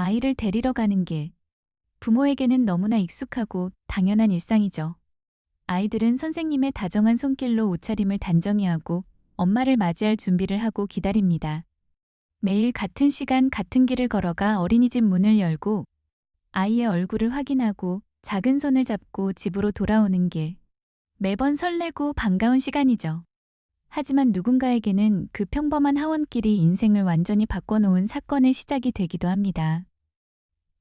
아이를 데리러 가는 길. 부모에게는 너무나 익숙하고 당연한 일상이죠. 아이들은 선생님의 다정한 손길로 옷차림을 단정히 하고 엄마를 맞이할 준비를 하고 기다립니다. 매일 같은 시간 같은 길을 걸어가 어린이집 문을 열고 아이의 얼굴을 확인하고 작은 손을 잡고 집으로 돌아오는 길. 매번 설레고 반가운 시간이죠. 하지만 누군가에게는 그 평범한 하원길이 인생을 완전히 바꿔놓은 사건의 시작이 되기도 합니다.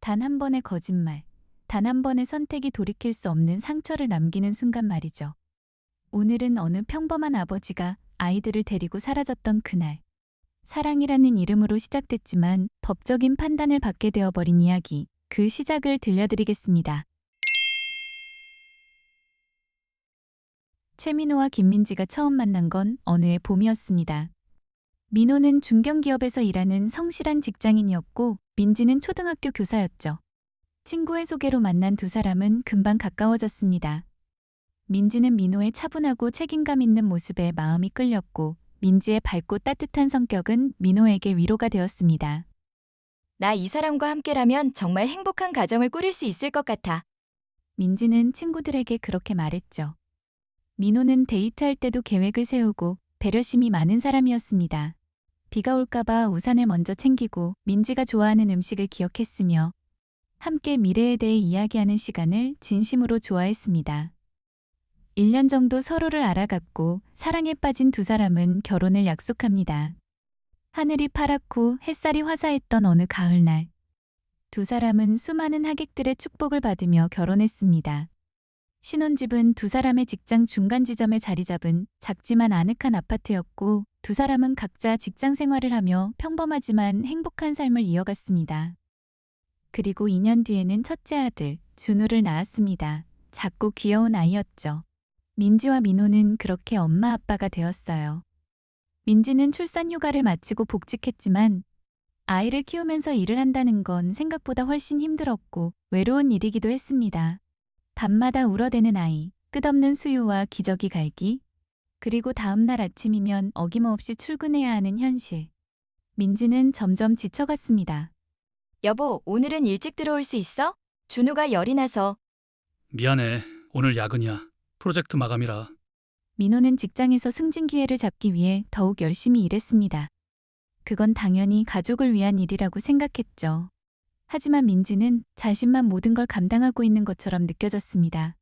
단 한 번의 거짓말, 단 한 번의 선택이 돌이킬 수 없는 상처를 남기는 순간 말이죠. 오늘은 어느 평범한 아버지가 아이들을 데리고 사라졌던 그날. 사랑이라는 이름으로 시작됐지만 법적인 판단을 받게 되어버린 이야기, 그 시작을 들려드리겠습니다. 최민호와 김민지가 처음 만난 건 어느 해 봄이었습니다. 민호는 중견기업에서 일하는 성실한 직장인이었고 민지는 초등학교 교사였죠. 친구의 소개로 만난 두 사람은 금방 가까워졌습니다. 민지는 민호의 차분하고 책임감 있는 모습에 마음이 끌렸고 민지의 밝고 따뜻한 성격은 민호에게 위로가 되었습니다. 나 이 사람과 함께라면 정말 행복한 가정을 꾸릴 수 있을 것 같아. 민지는 친구들에게 그렇게 말했죠. 민호는 데이트할 때도 계획을 세우고 배려심이 많은 사람이었습니다. 비가 올까봐 우산을 먼저 챙기고 민지가 좋아하는 음식을 기억했으며 함께 미래에 대해 이야기하는 시간을 진심으로 좋아했습니다. 1년 정도 서로를 알아갔고 사랑에 빠진 두 사람은 결혼을 약속합니다. 하늘이 파랗고 햇살이 화사했던 어느 가을날, 두 사람은 수많은 하객들의 축복을 받으며 결혼했습니다. 신혼집은 두 사람의 직장 중간 지점에 자리 잡은 작지만 아늑한 아파트였고 두 사람은 각자 직장 생활을 하며 평범하지만 행복한 삶을 이어갔습니다. 그리고 2년 뒤에는 첫째 아들, 준우를 낳았습니다. 작고 귀여운 아이였죠. 민지와 민호는 그렇게 엄마 아빠가 되었어요. 민지는 출산 휴가를 마치고 복직했지만 아이를 키우면서 일을 한다는 건 생각보다 훨씬 힘들었고 외로운 일이기도 했습니다. 밤마다 울어대는 아이, 끝없는 수유와 기저귀 갈기, 그리고 다음날 아침이면 어김없이 출근해야 하는 현실. 민지는 점점 지쳐갔습니다. 여보, 오늘은 일찍 들어올 수 있어? 준우가 열이 나서. 미안해. 오늘 야근이야. 프로젝트 마감이라. 민호는 직장에서 승진 기회를 잡기 위해 더욱 열심히 일했습니다. 그건 당연히 가족을 위한 일이라고 생각했죠. 하지만 민지는 자신만 모든 걸 감당하고 있는 것처럼 느껴졌습니다.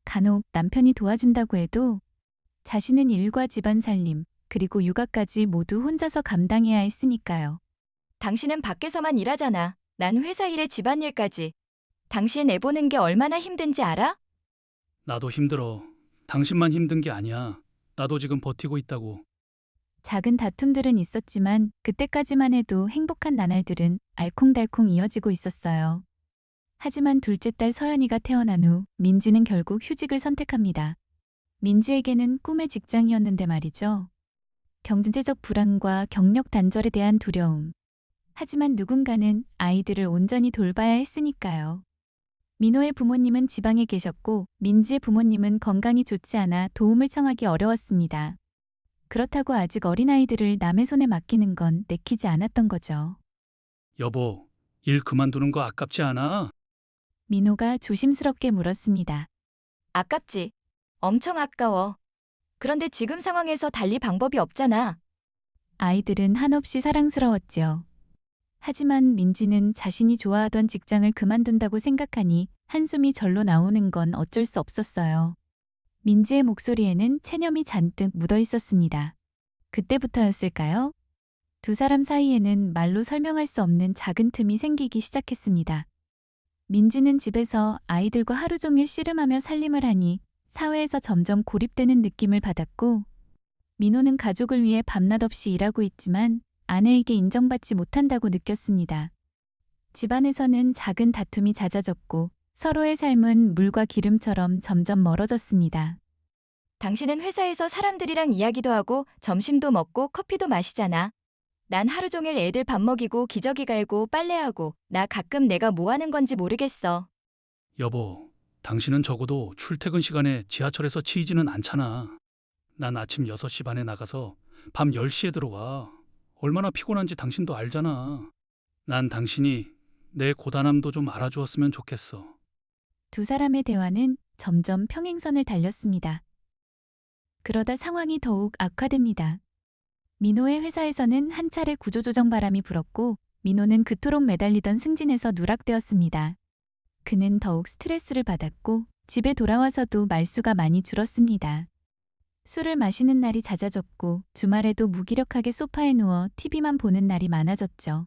간혹 남편이 도와준다고 해도 자신은 일과 집안 살림, 그리고 육아까지 모두 혼자서 감당해야 했으니까요. 당신은 밖에서만 일하잖아. 난 회사 일에 집안일까지. 당신 애 보는 게 얼마나 힘든지 알아? 나도 힘들어. 당신만 힘든 게 아니야. 나도 지금 버티고 있다고. 작은 다툼들은 있었지만 그때까지만 해도 행복한 나날들은 알콩달콩 이어지고 있었어요. 하지만 둘째 딸 서연이가 태어난 후 민지는 결국 휴직을 선택합니다. 민지에게는 꿈의 직장이었는데 말이죠. 경제적 불안과 경력 단절에 대한 두려움. 하지만 누군가는 아이들을 온전히 돌봐야 했으니까요. 민호의 부모님은 지방에 계셨고 민지의 부모님은 건강이 좋지 않아 도움을 청하기 어려웠습니다. 그렇다고 아직 어린아이들을 남의 손에 맡기는 건 내키지 않았던 거죠. 여보, 일 그만두는 거 아깝지 않아? 민호가 조심스럽게 물었습니다. 아깝지. 엄청 아까워. 그런데 지금 상황에서 달리 방법이 없잖아. 아이들은 한없이 사랑스러웠지요. 하지만 민지는 자신이 좋아하던 직장을 그만둔다고 생각하니 한숨이 절로 나오는 건 어쩔 수 없었어요. 민지의 목소리에는 체념이 잔뜩 묻어 있었습니다. 그때부터였을까요? 두 사람 사이에는 말로 설명할 수 없는 작은 틈이 생기기 시작했습니다. 민지는 집에서 아이들과 하루 종일 씨름하며 살림을 하니 사회에서 점점 고립되는 느낌을 받았고 민호는 가족을 위해 밤낮 없이 일하고 있지만 아내에게 인정받지 못한다고 느꼈습니다. 집안에서는 작은 다툼이 잦아졌고 서로의 삶은 물과 기름처럼 점점 멀어졌습니다. 당신은 회사에서 사람들이랑 이야기도 하고 점심도 먹고 커피도 마시잖아. 난 하루 종일 애들 밥 먹이고 기저귀 갈고 빨래하고 나 가끔 내가 뭐 하는 건지 모르겠어. 여보, 당신은 적어도 출퇴근 시간에 지하철에서 치이지는 않잖아. 난 아침 6시 반에 나가서 밤 10시에 들어와. 얼마나 피곤한지 당신도 알잖아. 난 당신이 내 고단함도 좀 알아주었으면 좋겠어. 두 사람의 대화는 점점 평행선을 달렸습니다. 그러다 상황이 더욱 악화됩니다. 민호의 회사에서는 한 차례 구조조정 바람이 불었고 민호는 그토록 매달리던 승진에서 누락되었습니다. 그는 더욱 스트레스를 받았고 집에 돌아와서도 말수가 많이 줄었습니다. 술을 마시는 날이 잦아졌고 주말에도 무기력하게 소파에 누워 TV만 보는 날이 많아졌죠.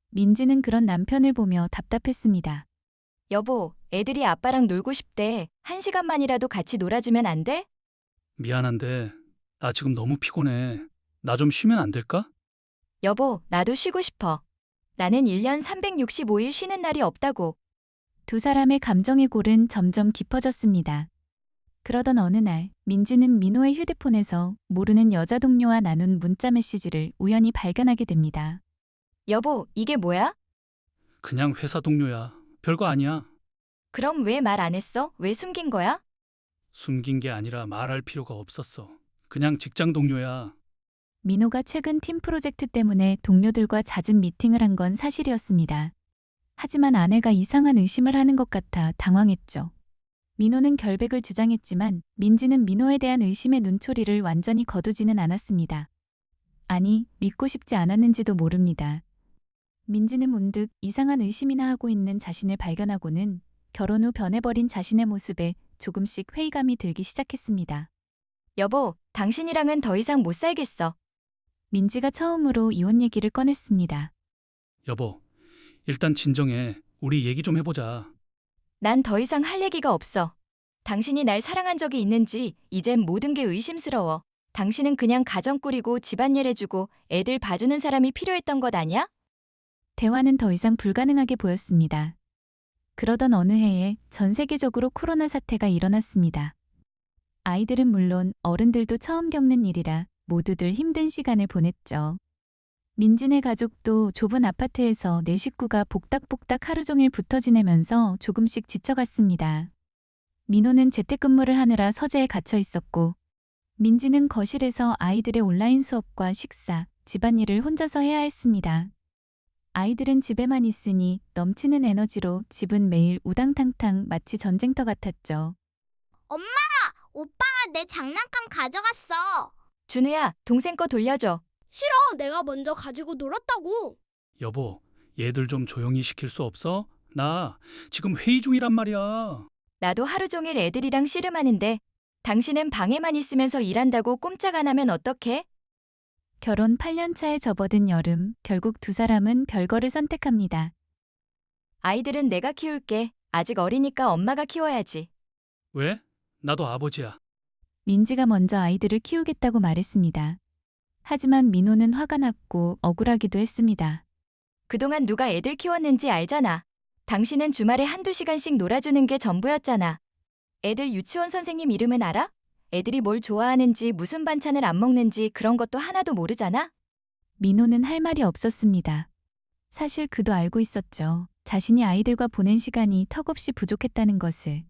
민지는 그런 남편을 보며 답답했습니다. 여보, 애들이 아빠랑 놀고 싶대. 1시간만이라도 같이 놀아주면 안 돼? 미안한데 나 지금 너무 피곤해. 나 좀 쉬면 안 될까? 여보, 나도 쉬고 싶어. 나는 1년 365일 쉬는 날이 없다고. 두 사람의 감정의 골은 점점 깊어졌습니다. 그러던 어느 날 민지는 민호의 휴대폰에서 모르는 여자 동료와 나눈 문자 메시지를 우연히 발견하게 됩니다. 여보, 이게 뭐야? 그냥 회사 동료야. 별거 아니야. 그럼 왜 말 안 했어? 왜 숨긴 거야? 숨긴 게 아니라 말할 필요가 없었어. 그냥 직장 동료야. 민호가 최근 팀 프로젝트 때문에 동료들과 잦은 미팅을 한 건 사실이었습니다. 하지만 아내가 이상한 의심을 하는 것 같아 당황했죠. 민호는 결백을 주장했지만 민지는 민호에 대한 의심의 눈초리를 완전히 거두지는 않았습니다. 아니, 믿고 싶지 않았는지도 모릅니다. 민지는 문득 이상한 의심이나 하고 있는 자신을 발견하고는 결혼 후 변해버린 자신의 모습에 조금씩 회의감이 들기 시작했습니다. 여보, 당신이랑은 더 이상 못 살겠어. 민지가 처음으로 이혼 얘기를 꺼냈습니다. 여보, 일단 진정해. 우리 얘기 좀 해보자. 난 더 이상 할 얘기가 없어. 당신이 날 사랑한 적이 있는지 이젠 모든 게 의심스러워. 당신은 그냥 가정 꾸리고 집안일 해주고 애들 봐주는 사람이 필요했던 것 아니야? 대화는 더 이상 불가능하게 보였습니다. 그러던 어느 해에 전 세계적으로 코로나 사태가 일어났습니다. 아이들은 물론 어른들도 처음 겪는 일이라 모두들 힘든 시간을 보냈죠. 민지네 가족도 좁은 아파트에서 네 식구가 복닥복닥 하루 종일 붙어 지내면서 조금씩 지쳐갔습니다. 민호는 재택근무를 하느라 서재에 갇혀 있었고 민지는 거실에서 아이들의 온라인 수업과 식사, 집안일을 혼자서 해야 했습니다. 아이들은 집에만 있으니 넘치는 에너지로 집은 매일 우당탕탕 마치 전쟁터 같았죠. 엄마! 오빠가 내 장난감 가져갔어. 준우야, 동생 거 돌려줘. 싫어, 내가 먼저 가지고 놀았다고. 여보, 얘들 좀 조용히 시킬 수 없어? 나 지금 회의 중이란 말이야. 나도 하루 종일 애들이랑 씨름하는데 당신은 방에만 있으면서 일한다고 꼼짝 안 하면 어떡해? 결혼 8년 차에 접어든 여름, 결국 두 사람은 별거를 선택합니다. 아이들은 내가 키울게. 아직 어리니까 엄마가 키워야지. 왜? 나도 아버지야. 민지가 먼저 아이들을 키우겠다고 말했습니다. 하지만 민호는 화가 났고 억울하기도 했습니다. 그동안 누가 애들 키웠는지 알잖아. 당신은 주말에 한두 시간씩 놀아주는 게 전부였잖아. 애들 유치원 선생님 이름은 알아? 애들이 뭘 좋아하는지 무슨 반찬을 안 먹는지 그런 것도 하나도 모르잖아? 민호는 할 말이 없었습니다. 사실 그도 알고 있었죠. 자신이 아이들과 보낸 시간이 턱없이 부족했다는 것을.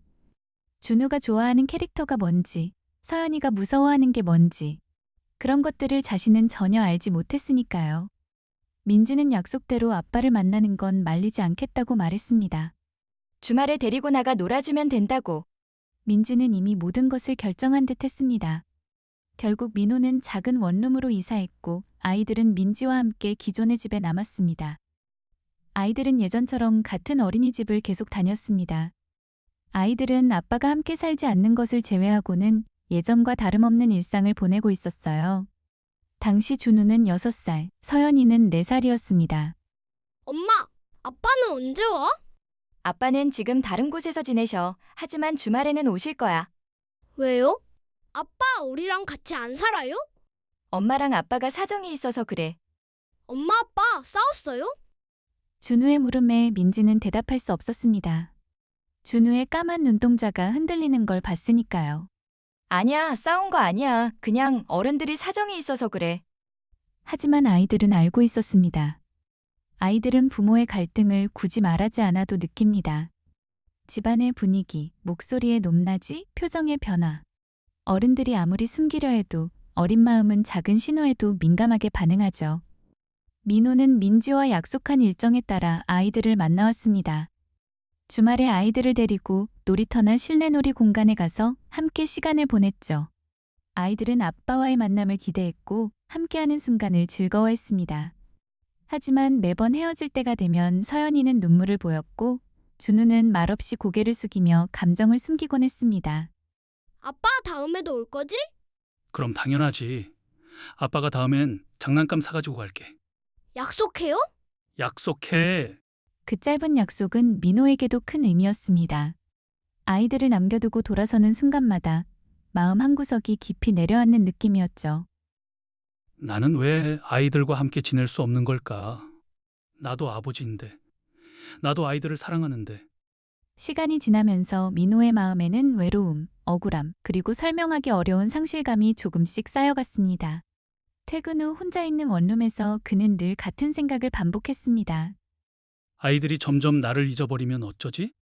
준우가 좋아하는 캐릭터가 뭔지, 서연이가 무서워하는 게 뭔지, 그런 것들을 자신은 전혀 알지 못했으니까요. 민지는 약속대로 아빠를 만나는 건 말리지 않겠다고 말했습니다. 주말에 데리고 나가 놀아주면 된다고. 민지는 이미 모든 것을 결정한 듯 했습니다. 결국 민호는 작은 원룸으로 이사했고 아이들은 민지와 함께 기존의 집에 남았습니다. 아이들은 예전처럼 같은 어린이집을 계속 다녔습니다. 아이들은 아빠가 함께 살지 않는 것을 제외하고는 예전과 다름없는 일상을 보내고 있었어요. 당시 준우는 6살, 서연이는 4살이었습니다. 엄마, 아빠는 언제 와? 아빠는 지금 다른 곳에서 지내셔. 하지만 주말에는 오실 거야. 왜요? 아빠 우리랑 같이 안 살아요? 엄마랑 아빠가 사정이 있어서 그래. 엄마 아빠 싸웠어요? 준우의 물음에 민지는 대답할 수 없었습니다. 준우의 까만 눈동자가 흔들리는 걸 봤으니까요. 아니야, 싸운 거 아니야. 그냥 어른들이 사정이 있어서 그래. 하지만 아이들은 알고 있었습니다. 아이들은 부모의 갈등을 굳이 말하지 않아도 느낍니다. 집안의 분위기, 목소리의 높낮이, 표정의 변화. 어른들이 아무리 숨기려 해도 어린 마음은 작은 신호에도 민감하게 반응하죠. 민호는 민지와 약속한 일정에 따라 아이들을 만나왔습니다. 주말에 아이들을 데리고 놀이터나 실내 놀이 공간에 가서 함께 시간을 보냈죠. 아이들은 아빠와의 만남을 기대했고 함께하는 순간을 즐거워했습니다. 하지만 매번 헤어질 때가 되면 서연이는 눈물을 보였고 준우는 말없이 고개를 숙이며 감정을 숨기곤 했습니다. 아빠 다음에도 올 거지? 그럼 당연하지. 아빠가 다음엔 장난감 사가지고 갈게. 약속해요? 약속해. 그 짧은 약속은 민호에게도 큰 의미였습니다. 아이들을 남겨두고 돌아서는 순간마다 마음 한구석이 깊이 내려앉는 느낌이었죠. 나는 왜 아이들과 함께 지낼 수 없는 걸까? 나도 아버지인데. 나도 아이들을 사랑하는데. 시간이 지나면서 민호의 마음에는 외로움, 억울함, 그리고 설명하기 어려운 상실감이 조금씩 쌓여갔습니다. 퇴근 후 혼자 있는 원룸에서 그는 늘 같은 생각을 반복했습니다. 아이들이 점점 나를 잊어버리면 어쩌지?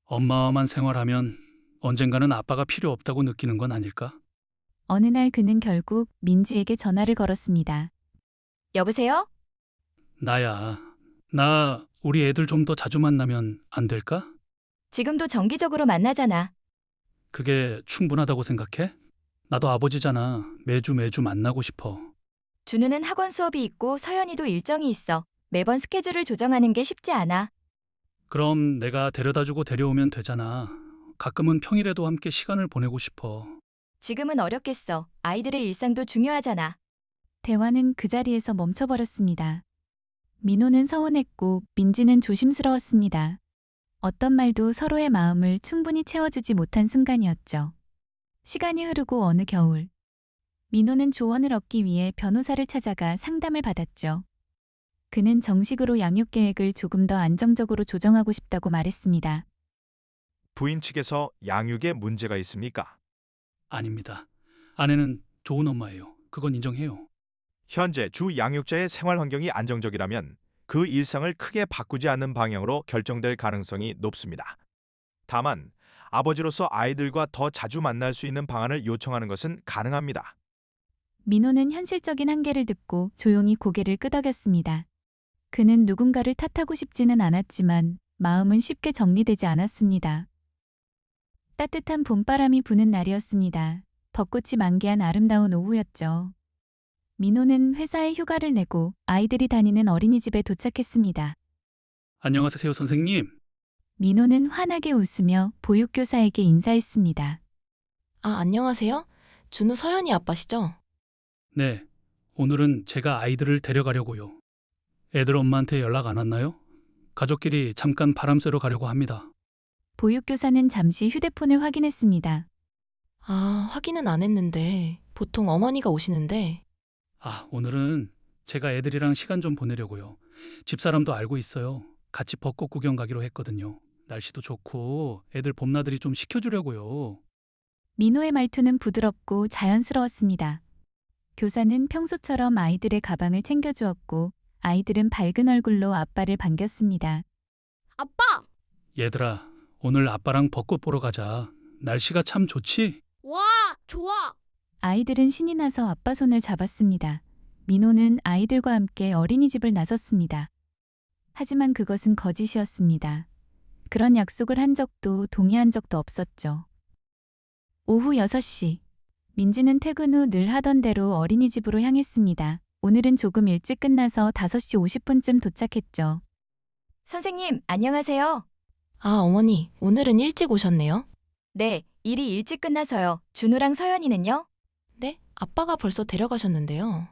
엄마와만 생활하면 언젠가는 아빠가 필요 없다고 느끼는 건 아닐까? 어느 날 그는 결국 민지에게 전화를 걸었습니다. 여보세요? 나야. 나 우리 애들 좀 더 자주 만나면 안 될까? 지금도 정기적으로 만나잖아. 그게 충분하다고 생각해? 나도 아버지잖아. 매주 만나고 싶어. 준우는 학원 수업이 있고 서연이도 일정이 있어. 매번 스케줄을 조정하는 게 쉽지 않아. 그럼 내가 데려다주고 데려오면 되잖아. 가끔은 평일에도 함께 시간을 보내고 싶어. 지금은 어렵겠어. 아이들의 일상도 중요하잖아. 대화는 그 자리에서 멈춰버렸습니다. 민호는 서운했고 민지는 조심스러웠습니다. 어떤 말도 서로의 마음을 충분히 채워주지 못한 순간이었죠. 시간이 흐르고 어느 겨울, 민호는 조언을 얻기 위해 변호사를 찾아가 상담을 받았죠. 그는 정식으로 양육 계획을 조금 더 안정적으로 조정하고 싶다고 말했습니다. 부인 측에서 양육에 문제가 있습니까? 아닙니다. 아내는 좋은 엄마예요. 그건 인정해요. 현재 주 양육자의 생활 환경이 안정적이라면 그 일상을 크게 바꾸지 않는 방향으로 결정될 가능성이 높습니다. 다만 아버지로서 아이들과 더 자주 만날 수 있는 방안을 요청하는 것은 가능합니다. 민호는 현실적인 한계를 듣고 조용히 고개를 끄덕였습니다. 그는 누군가를 탓하고 싶지는 않았지만 마음은 쉽게 정리되지 않았습니다. 따뜻한 봄바람이 부는 날이었습니다. 벚꽃이 만개한 아름다운 오후였죠. 민호는 회사에 휴가를 내고 아이들이 다니는 어린이집에 도착했습니다. 안녕하세요, 선생님. 민호는 환하게 웃으며 보육교사에게 인사했습니다. 아, 안녕하세요. 준우 서연이 아빠시죠? 네, 오늘은 제가 아이들을 데려가려고요. 애들 엄마한테 연락 안 왔나요? 가족끼리 잠깐 바람 쐬러 가려고 합니다. 보육교사는 잠시 휴대폰을 확인했습니다. 아, 확인은 안 했는데 보통 어머니가 오시는데. 오늘은 제가 애들이랑 시간 좀 보내려고요. 집사람도 알고 있어요. 같이 벚꽃 구경 가기로 했거든요. 날씨도 좋고 애들 봄나들이 좀 시켜주려고요. 민호의 말투는 부드럽고 자연스러웠습니다. 교사는 평소처럼 아이들의 가방을 챙겨주었고 아이들은 밝은 얼굴로 아빠를 반겼습니다. 아빠! 얘들아, 오늘 아빠랑 벚꽃 보러 가자. 날씨가 참 좋지? 와, 좋아! 아이들은 신이 나서 아빠 손을 잡았습니다. 민호는 아이들과 함께 어린이집을 나섰습니다. 하지만 그것은 거짓이었습니다. 그런 약속을 한 적도 동의한 적도 없었죠. 오후 6시. 민지는 퇴근 후 늘 하던 대로 어린이집으로 향했습니다. 오늘은 조금 일찍 끝나서 5시 50분쯤 도착했죠. 선생님, 안녕하세요. 아, 어머니, 오늘은 일찍 오셨네요. 네, 일이 일찍 끝나서요. 준우랑 서연이는요? 네? 아빠가 벌써 데려가셨는데요.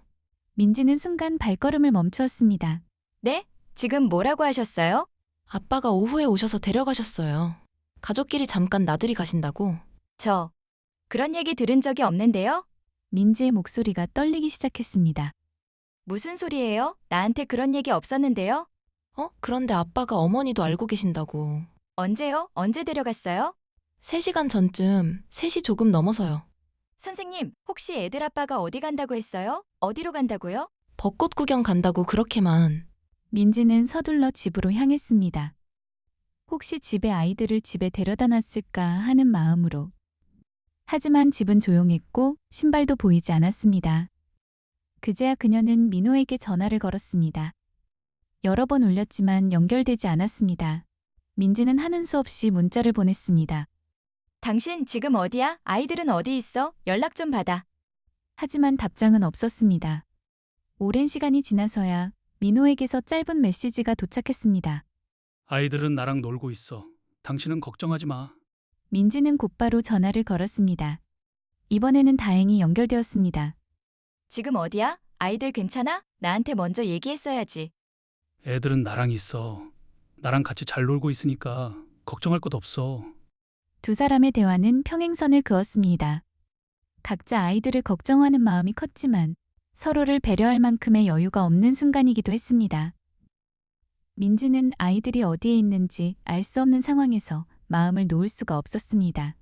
민지는 순간 발걸음을 멈추었습니다. 네? 지금 뭐라고 하셨어요? 아빠가 오후에 오셔서 데려가셨어요. 가족끼리 잠깐 나들이 가신다고. 저 그런 얘기 들은 적이 없는데요? 민지의 목소리가 떨리기 시작했습니다. 무슨 소리예요? 나한테 그런 얘기 없었는데요? 그런데 아빠가 어머니도 알고 계신다고. 언제요? 언제 데려갔어요? 3시간 전쯤, 3시 조금 넘어서요. 선생님, 혹시 애들 아빠가 어디 간다고 했어요? 어디로 간다고요? 벚꽃 구경 간다고 그렇게만. 민지는 서둘러 집으로 향했습니다. 혹시 집에 아이들을 집에 데려다 놨을까 하는 마음으로. 하지만 집은 조용했고 신발도 보이지 않았습니다. 그제야 그녀는 민호에게 전화를 걸었습니다. 여러 번 울렸지만 연결되지 않았습니다. 민지는 하는 수 없이 문자를 보냈습니다. 당신 지금 어디야? 아이들은 어디 있어? 연락 좀 받아. 하지만 답장은 없었습니다. 오랜 시간이 지나서야 민호에게서 짧은 메시지가 도착했습니다. 아이들은 나랑 놀고 있어. 당신은 걱정하지 마. 민지는 곧바로 전화를 걸었습니다. 이번에는 다행히 연결되었습니다. 지금 어디야? 아이들 괜찮아? 나한테 먼저 얘기했어야지. 애들은 나랑 있어. 나랑 같이 잘 놀고 있으니까 걱정할 것 없어. 두 사람의 대화는 평행선을 그었습니다. 각자 아이들을 걱정하는 마음이 컸지만 서로를 배려할 만큼의 여유가 없는 순간이기도 했습니다. 민지는 아이들이 어디에 있는지 알 수 없는 상황에서 마음을 놓을 수가 없었습니다.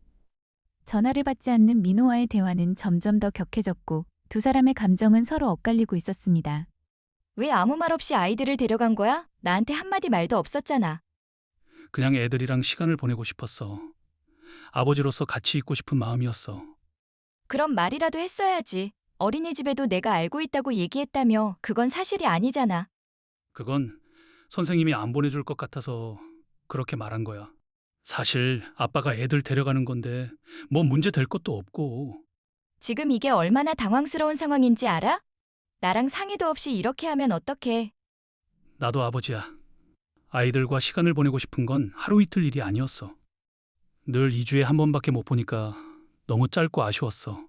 전화를 받지 않는 민호와의 대화는 점점 더 격해졌고 두 사람의 감정은 서로 엇갈리고 있었습니다. 왜 아무 말 없이 아이들을 데려간 거야? 나한테 한마디 말도 없었잖아. 그냥 애들이랑 시간을 보내고 싶었어. 아버지로서 같이 있고 싶은 마음이었어. 그럼 말이라도 했어야지. 어린이집에도 내가 알고 있다고 얘기했다며 그건 사실이 아니잖아. 그건 선생님이 안 보내줄 것 같아서 그렇게 말한 거야. 사실 아빠가 애들 데려가는 건데 뭐 문제 될 것도 없고. 지금 이게 얼마나 당황스러운 상황인지 알아? 나랑 상의도 없이 이렇게 하면 어떡해. 나도 아버지야. 아이들과 시간을 보내고 싶은 건 하루 이틀 일이 아니었어. 늘 2주에 한 번밖에 못 보니까 너무 짧고 아쉬웠어.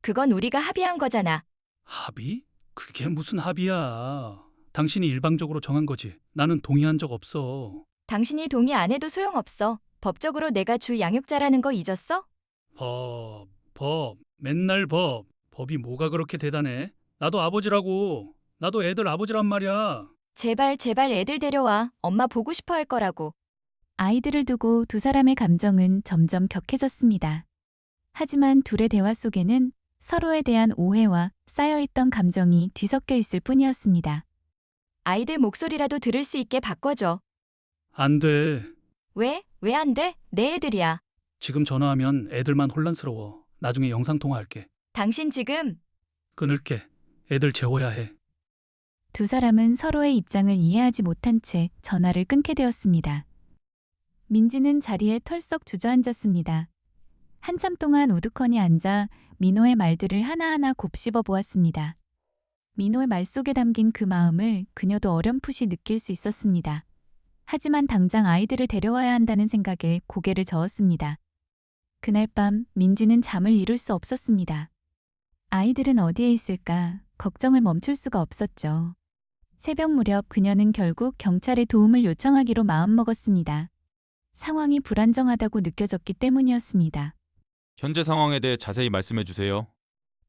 그건 우리가 합의한 거잖아. 합의? 그게 무슨 합의야. 당신이 일방적으로 정한 거지. 나는 동의한 적 없어. 당신이 동의 안 해도 소용없어. 법적으로 내가 주 양육자라는 거 잊었어? 법, 맨날 법. 법이 뭐가 그렇게 대단해? 나도 아버지라고. 나도 애들 아버지란 말이야. 제발 애들 데려와. 엄마 보고 싶어 할 거라고. 아이들을 두고 두 사람의 감정은 점점 격해졌습니다. 하지만 둘의 대화 속에는 서로에 대한 오해와 쌓여있던 감정이 뒤섞여 있을 뿐이었습니다. 아이들 목소리라도 들을 수 있게 바꿔줘. 안 돼. 왜? 왜 안 돼? 내 애들이야. 지금 전화하면 애들만 혼란스러워. 나중에 영상통화할게. 당신 지금 끊을게. 애들 재워야 해. 두 사람은 서로의 입장을 이해하지 못한 채 전화를 끊게 되었습니다. 민지는 자리에 털썩 주저앉았습니다. 한참 동안 우두커니 앉아 민호의 말들을 하나하나 곱씹어 보았습니다. 민호의 말 속에 담긴 그 마음을 그녀도 어렴풋이 느낄 수 있었습니다. 하지만 당장 아이들을 데려와야 한다는 생각에 고개를 저었습니다. 그날 밤 민지는 잠을 이룰 수 없었습니다. 아이들은 어디에 있을까 걱정을 멈출 수가 없었죠. 새벽 무렵 그녀는 결국 경찰에 도움을 요청하기로 마음먹었습니다. 상황이 불안정하다고 느껴졌기 때문이었습니다. 현재 상황에 대해 자세히 말씀해 주세요.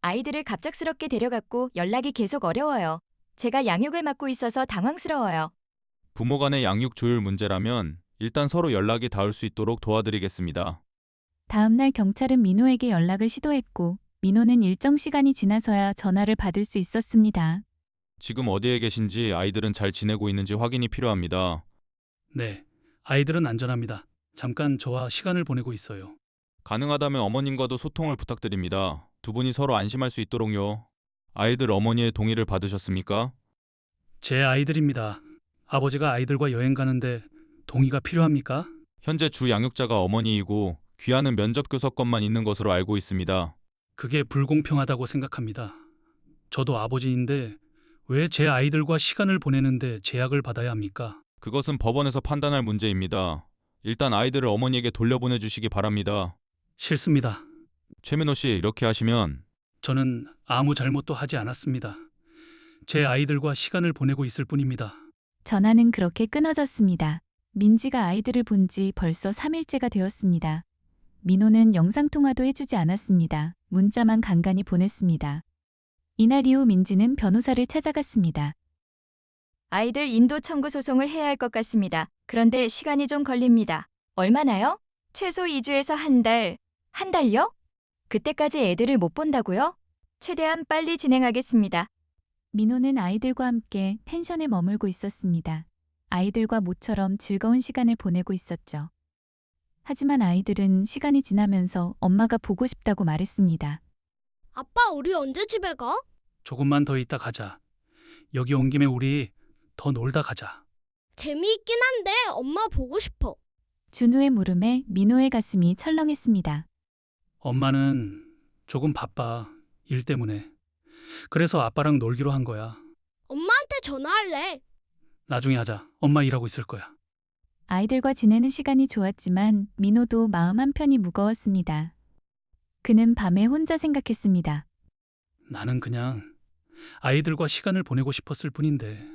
아이들을 갑작스럽게 데려갔고 연락이 계속 어려워요. 제가 양육을 맡고 있어서 당황스러워요. 부모 간의 양육 조율 문제라면 일단 서로 연락이 닿을 수 있도록 도와드리겠습니다. 다음 날 경찰은 민호에게 연락을 시도했고 민호는 일정 시간이 지나서야 전화를 받을 수 있었습니다. 지금 어디에 계신지 아이들은 잘 지내고 있는지 확인이 필요합니다. 네. 아이들은 안전합니다. 잠깐 저와 시간을 보내고 있어요. 가능하다면 어머님과도 소통을 부탁드립니다. 두 분이 서로 안심할 수 있도록요. 아이들 어머니의 동의를 받으셨습니까? 제 아이들입니다. 아버지가 아이들과 여행 가는데 동의가 필요합니까? 현재 주 양육자가 어머니이고 귀하는 면접 교섭권만 있는 것으로 알고 있습니다. 그게 불공평하다고 생각합니다. 저도 아버지인데 왜 제 아이들과 시간을 보내는데 제약을 받아야 합니까? 그것은 법원에서 판단할 문제입니다. 일단 아이들을 어머니에게 돌려보내 주시기 바랍니다. 싫습니다. 최민호 씨, 이렇게 하시면 저는 아무 잘못도 하지 않았습니다. 제 아이들과 시간을 보내고 있을 뿐입니다. 전화는 그렇게 끊어졌습니다. 민지가 아이들을 본 지 벌써 3일째가 되었습니다. 민호는 영상통화도 해주지 않았습니다. 문자만 간간히 보냈습니다. 이날 이후 민지는 변호사를 찾아갔습니다. 아이들 인도 청구 소송을 해야 할 것 같습니다. 그런데 시간이 좀 걸립니다. 얼마나요? 최소 2주에서 한 달. 한 달요? 그때까지 애들을 못 본다고요? 최대한 빨리 진행하겠습니다. 민호는 아이들과 함께 펜션에 머물고 있었습니다. 아이들과 모처럼 즐거운 시간을 보내고 있었죠. 하지만 아이들은 시간이 지나면서 엄마가 보고 싶다고 말했습니다. 아빠, 우리 언제 집에 가? 조금만 더 있다 가자. 여기 온 김에 우리 더 놀다 가자. 재미있긴 한데 엄마 보고 싶어. 준우의 물음에 민호의 가슴이 철렁했습니다. 엄마는 조금 바빠. 일 때문에. 그래서 아빠랑 놀기로 한 거야. 엄마한테 전화할래. 나중에 하자. 엄마 일하고 있을 거야. 아이들과 지내는 시간이 좋았지만 민호도 마음 한편이 무거웠습니다. 그는 밤에 혼자 생각했습니다. 나는 그냥 아이들과 시간을 보내고 싶었을 뿐인데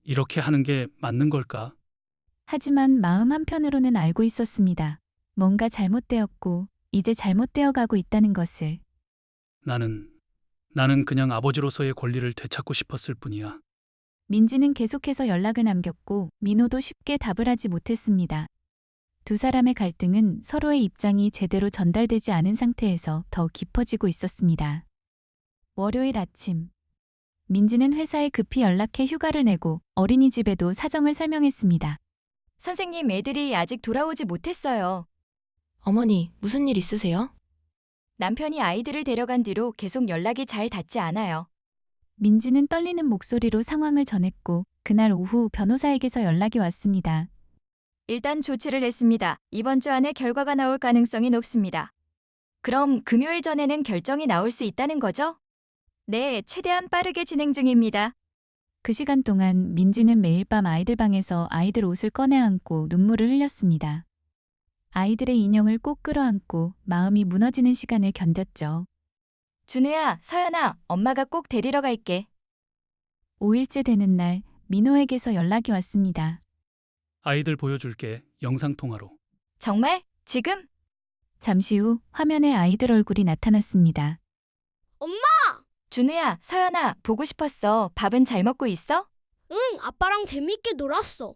이렇게 하는 게 맞는 걸까? 하지만 마음 한편으로는 알고 있었습니다. 뭔가 잘못되었고 이제 잘못되어 가고 있다는 것을. 나는 그냥 아버지로서의 권리를 되찾고 싶었을 뿐이야. 민지는 계속해서 연락을 남겼고 민호도 쉽게 답을 하지 못했습니다. 두 사람의 갈등은 서로의 입장이 제대로 전달되지 않은 상태에서 더 깊어지고 있었습니다. 월요일 아침, 민지는 회사에 급히 연락해 휴가를 내고 어린이집에도 사정을 설명했습니다. 선생님, 애들이 아직 돌아오지 못했어요. 어머니, 무슨 일 있으세요? 남편이 아이들을 데려간 뒤로 계속 연락이 잘 닿지 않아요. 민지는 떨리는 목소리로 상황을 전했고 그날 오후 변호사에게서 연락이 왔습니다. 일단 조치를 했습니다. 이번 주 안에 결과가 나올 가능성이 높습니다. 그럼 금요일 전에는 결정이 나올 수 있다는 거죠? 네, 최대한 빠르게 진행 중입니다. 그 시간 동안 민지는 매일 밤 아이들 방에서 아이들 옷을 꺼내 안고 눈물을 흘렸습니다. 아이들의 인형을 꼭 끌어안고 마음이 무너지는 시간을 견뎠죠. 준우야, 서연아, 엄마가 꼭 데리러 갈게. 5일째 되는 날 민호에게서 연락이 왔습니다. 아이들 보여줄게. 영상통화로. 정말? 지금? 잠시 후 화면에 아이들 얼굴이 나타났습니다. 준우야, 서연아, 보고 싶었어. 밥은 잘 먹고 있어? 응, 아빠랑 재미있게 놀았어.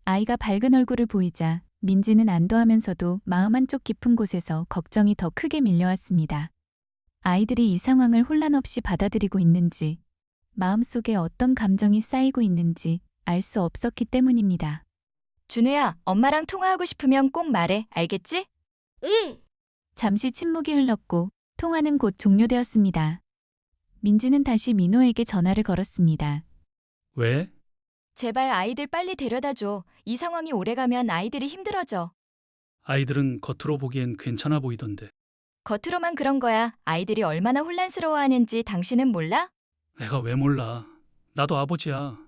아이가 밝은 얼굴을 보이자 민지는 안도하면서도 마음 한쪽 깊은 곳에서 걱정이 더 크게 밀려왔습니다. 아이들이 이 상황을 혼란 없이 받아들이고 있는지, 마음속에 어떤 감정이 쌓이고 있는지 알 수 없었기 때문입니다. 준우야, 엄마랑 통화하고 싶으면 꼭 말해. 알겠지? 응. 잠시 침묵이 흘렀고 통화는 곧 종료되었습니다. 민지는 다시 민호에게 전화를 걸었습니다. 왜? 제발 아이들 빨리 데려다 줘. 이 상황이 오래가면 아이들이 힘들어져. 아이들은 겉으로 보기엔 괜찮아 보이던데. 겉으로만 그런 거야. 아이들이 얼마나 혼란스러워하는지 당신은 몰라? 내가 왜 몰라. 나도 아버지야.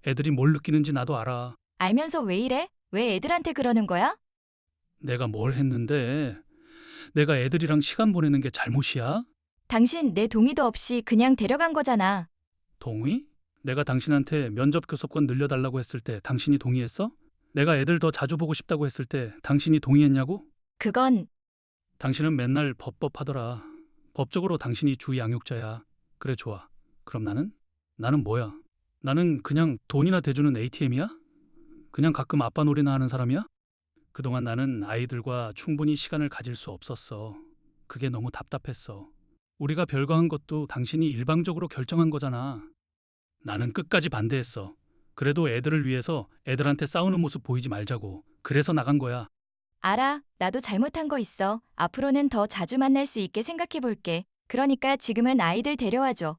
애들이 뭘 느끼는지 나도 알아. 알면서 왜 이래? 왜 애들한테 그러는 거야? 내가 뭘 했는데. 내가 애들이랑 시간 보내는 게 잘못이야? 당신 내 동의도 없이 그냥 데려간 거잖아. 동의? 내가 당신한테 면접 교섭권 늘려달라고 했을 때 당신이 동의했어? 내가 애들 더 자주 보고 싶다고 했을 때 당신이 동의했냐고? 그건 당신은 맨날 법하더라. 법적으로 당신이 주 양육자야. 그래 좋아. 그럼 나는 뭐야? 나는 그냥 돈이나 대주는 ATM이야? 그냥 가끔 아빠 놀이나 하는 사람이야? 그동안 나는 아이들과 충분히 시간을 가질 수 없었어. 그게 너무 답답했어. 우리가 별거한 것도 당신이 일방적으로 결정한 거잖아. 나는 끝까지 반대했어. 그래도 애들을 위해서 애들한테 싸우는 모습 보이지 말자고. 그래서 나간 거야. 알아. 나도 잘못한 거 있어. 앞으로는 더 자주 만날 수 있게 생각해 볼게. 그러니까 지금은 아이들 데려와줘.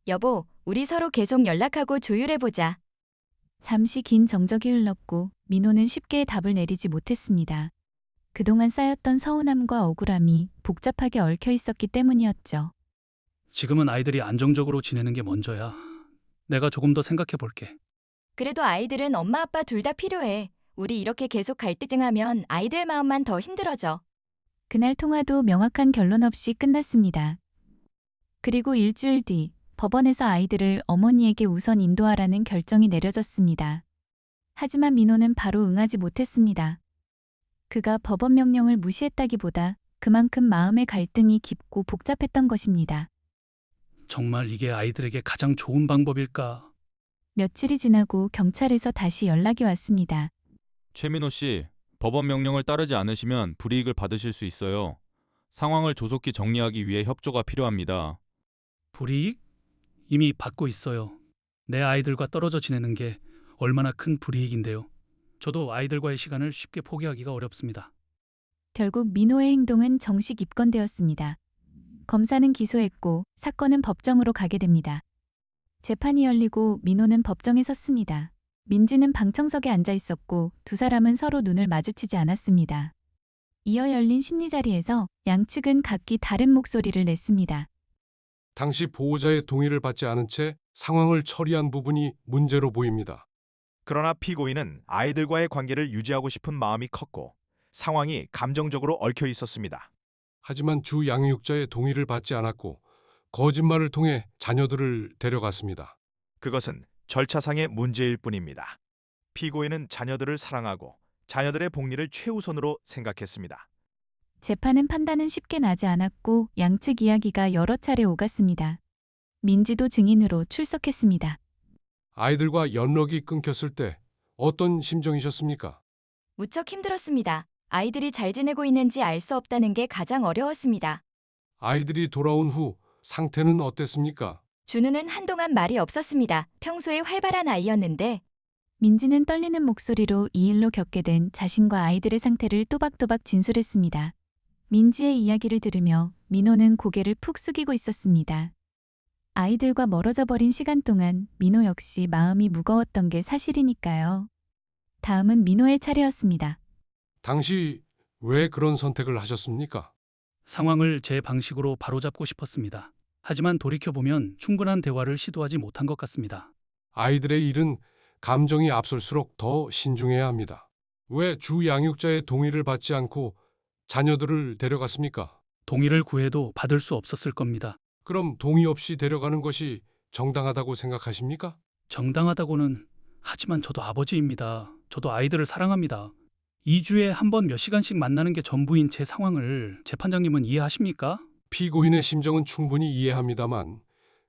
여보, 우리 서로 계속 연락하고 조율해보자. 잠시 긴 정적이 흘렀고 민호는 쉽게 답을 내리지 못했습니다. 그동안 쌓였던 서운함과 억울함이 복잡하게 얽혀 있었기 때문이었죠. 지금은 아이들이 안정적으로 지내는 게 먼저야. 내가 조금 더 생각해 볼게. 그래도 아이들은 엄마 아빠 둘 다 필요해. 우리 이렇게 계속 갈등하면 아이들 마음만 더 힘들어져. 그날 통화도 명확한 결론 없이 끝났습니다. 그리고 일주일 뒤 법원에서 아이들을 어머니에게 우선 인도하라는 결정이 내려졌습니다. 하지만 민호는 바로 응하지 못했습니다. 그가 법원 명령을 무시했다기보다 그만큼 마음의 갈등이 깊고 복잡했던 것입니다. 정말 이게 아이들에게 가장 좋은 방법일까? 며칠이 지나고 경찰에서 다시 연락이 왔습니다. 최민호 씨, 법원 명령을 따르지 않으시면 불이익을 받으실 수 있어요. 상황을 조속히 정리하기 위해 협조가 필요합니다. 불이익? 이미 받고 있어요. 내 아이들과 떨어져 지내는 게 얼마나 큰 불이익인데요. 저도 아이들과의 시간을 쉽게 포기하기가 어렵습니다. 결국 민호의 행동은 정식 입건되었습니다. 검사는 기소했고 사건은 법정으로 가게 됩니다. 재판이 열리고 민호는 법정에 섰습니다. 민지는 방청석에 앉아 있었고 두 사람은 서로 눈을 마주치지 않았습니다. 이어 열린 심리 자리에서 양측은 각기 다른 목소리를 냈습니다. 당시 보호자의 동의를 받지 않은 채 상황을 처리한 부분이 문제로 보입니다. 그러나 피고인은 아이들과의 관계를 유지하고 싶은 마음이 컸고 상황이 감정적으로 얽혀 있었습니다. 하지만 주 양육자의 동의를 받지 않았고 거짓말을 통해 자녀들을 데려갔습니다. 그것은 절차상의 문제일 뿐입니다. 피고인은 자녀들을 사랑하고 자녀들의 복리를 최우선으로 생각했습니다. 재판은 판단은 쉽게 나지 않았고 양측 이야기가 여러 차례 오갔습니다. 민지도 증인으로 출석했습니다. 아이들과 연락이 끊겼을 때 어떤 심정이셨습니까? 무척 힘들었습니다. 아이들이 잘 지내고 있는지 알 수 없다는 게 가장 어려웠습니다. 아이들이 돌아온 후 상태는 어땠습니까? 준우는 한동안 말이 없었습니다. 평소에 활발한 아이였는데 민지는 떨리는 목소리로 이 일로 겪게 된 자신과 아이들의 상태를 또박또박 진술했습니다. 민지의 이야기를 들으며 민호는 고개를 푹 숙이고 있었습니다. 아이들과 멀어져 버린 시간 동안 민호 역시 마음이 무거웠던 게 사실이니까요. 다음은 민호의 차례였습니다. 당시 왜 그런 선택을 하셨습니까? 상황을 제 방식으로 바로잡고 싶었습니다. 하지만 돌이켜보면 충분한 대화를 시도하지 못한 것 같습니다. 아이들의 일은 감정이 앞설수록 더 신중해야 합니다. 왜 주 양육자의 동의를 받지 않고 자녀들을 데려갔습니까? 동의를 구해도 받을 수 없었을 겁니다. 그럼 동의 없이 데려가는 것이 정당하다고 생각하십니까? 정당하다고는 하지만 저도 아버지입니다. 저도 아이들을 사랑합니다. 2주에 한 번 몇 시간씩 만나는 게 전부인 제 상황을 재판장님은 이해하십니까? 피고인의 심정은 충분히 이해합니다만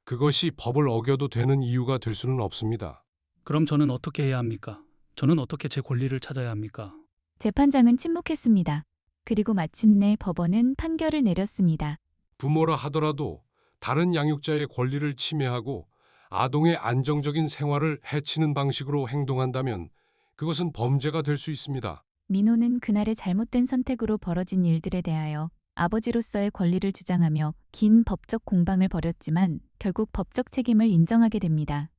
그것이 법을 어겨도 되는 이유가 될 수는 없습니다. 그럼 저는 어떻게 해야 합니까? 저는 어떻게 제 권리를 찾아야 합니까? 재판장은 침묵했습니다. 그리고 마침내 법원은 판결을 내렸습니다. 부모라 하더라도 다른 양육자의 권리를 침해하고 아동의 안정적인 생활을 해치는 방식으로 행동한다면 그것은 범죄가 될 수 있습니다. 민호는 그날의 잘못된 선택으로 벌어진 일들에 대하여 아버지로서의 권리를 주장하며 긴 법적 공방을 벌였지만 결국 법적 책임을 인정하게 됩니다.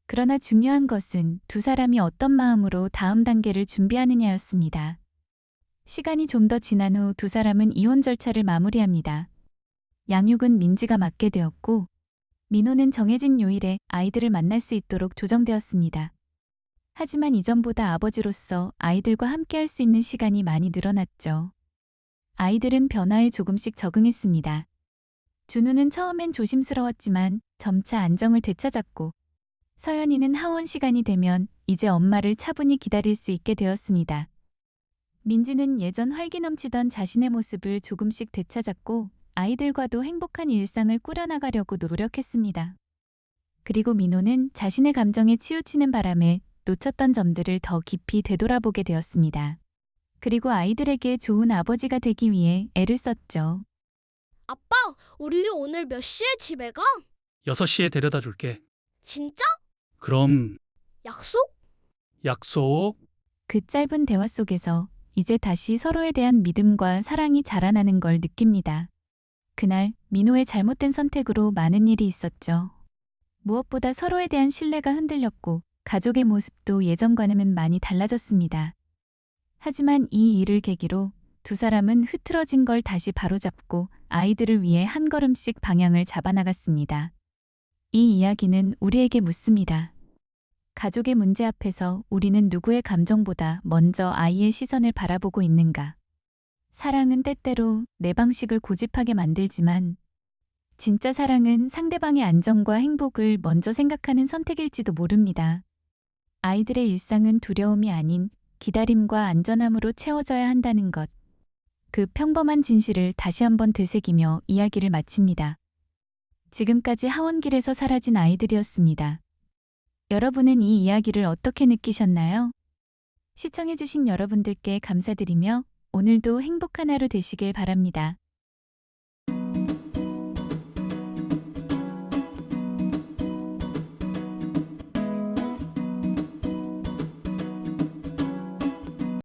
그러나 중요한 것은 두 사람이 어떤 마음으로 다음 단계를 준비하느냐였습니다. 시간이 좀 더 지난 후 두 사람은 이혼 절차를 마무리합니다. 양육은 민지가 맡게 되었고 민호는 정해진 요일에 아이들을 만날 수 있도록 조정되었습니다. 하지만 이전보다 아버지로서 아이들과 함께할 수 있는 시간이 많이 늘어났죠. 아이들은 변화에 조금씩 적응했습니다. 준우는 처음엔 조심스러웠지만 점차 안정을 되찾았고 서연이는 하원 시간이 되면 이제 엄마를 차분히 기다릴 수 있게 되었습니다. 민지는 예전 활기 넘치던 자신의 모습을 조금씩 되찾았고 아이들과도 행복한 일상을 꾸려나가려고 노력했습니다. 그리고 민호는 자신의 감정에 치우치는 바람에 놓쳤던 점들을 더 깊이 되돌아보게 되었습니다. 그리고 아이들에게 좋은 아버지가 되기 위해 애를 썼죠. 아빠, 우리 오늘 몇 시에 집에 가? 6시에 데려다 줄게. 진짜? 그럼 약속? 약속. 그 짧은 대화 속에서 이제 다시 서로에 대한 믿음과 사랑이 자라나는 걸 느낍니다. 그날 민호의 잘못된 선택으로 많은 일이 있었죠. 무엇보다 서로에 대한 신뢰가 흔들렸고 가족의 모습도 예전과는 많이 달라졌습니다. 하지만 이 일을 계기로 두 사람은 흐트러진 걸 다시 바로잡고 아이들을 위해 한 걸음씩 방향을 잡아나갔습니다. 이 이야기는 우리에게 묻습니다. 가족의 문제 앞에서 우리는 누구의 감정보다 먼저 아이의 시선을 바라보고 있는가? 사랑은 때때로 내 방식을 고집하게 만들지만 진짜 사랑은 상대방의 안정과 행복을 먼저 생각하는 선택일지도 모릅니다. 아이들의 일상은 두려움이 아닌 기다림과 안전함으로 채워져야 한다는 것. 그 평범한 진실을 다시 한번 되새기며 이야기를 마칩니다. 지금까지 하원길에서 사라진 아이들이었습니다. 여러분은 이 이야기를 어떻게 느끼셨나요? 시청해주신 여러분들께 감사드리며 오늘도 행복한 하루 되시길 바랍니다.